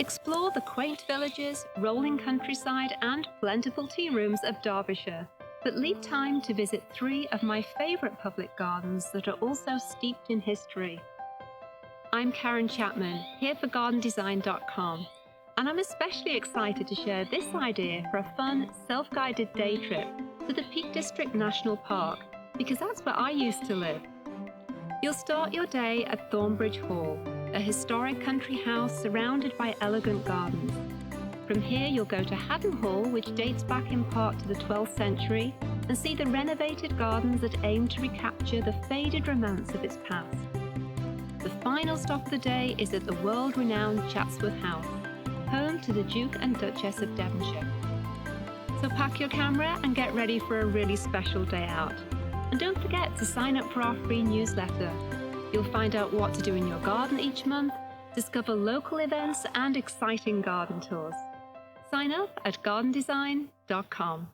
Explore the quaint villages, rolling countryside, and plentiful tea rooms of Derbyshire, but leave time to visit 3 of my favourite public gardens that are also steeped in history. I'm Karen Chapman, here for GardenDesign.com, and I'm especially excited to share this idea for a fun, self-guided day trip to the Peak District National Park, because that's where I used to live. You'll start your day at Thornbridge Hall, a historic country house surrounded by elegant gardens. From here, you'll go to Haddon Hall, which dates back in part to the 12th century, and see the renovated gardens that aim to recapture the faded romance of its past. The final stop of the day is at the world-renowned Chatsworth House, home to the Duke and Duchess of Devonshire. So pack your camera and get ready for a really special day out. And don't forget to sign up for our free newsletter. You'll find out what to do in your garden each month, discover local events and exciting garden tours. Sign up at GardenDesign.com.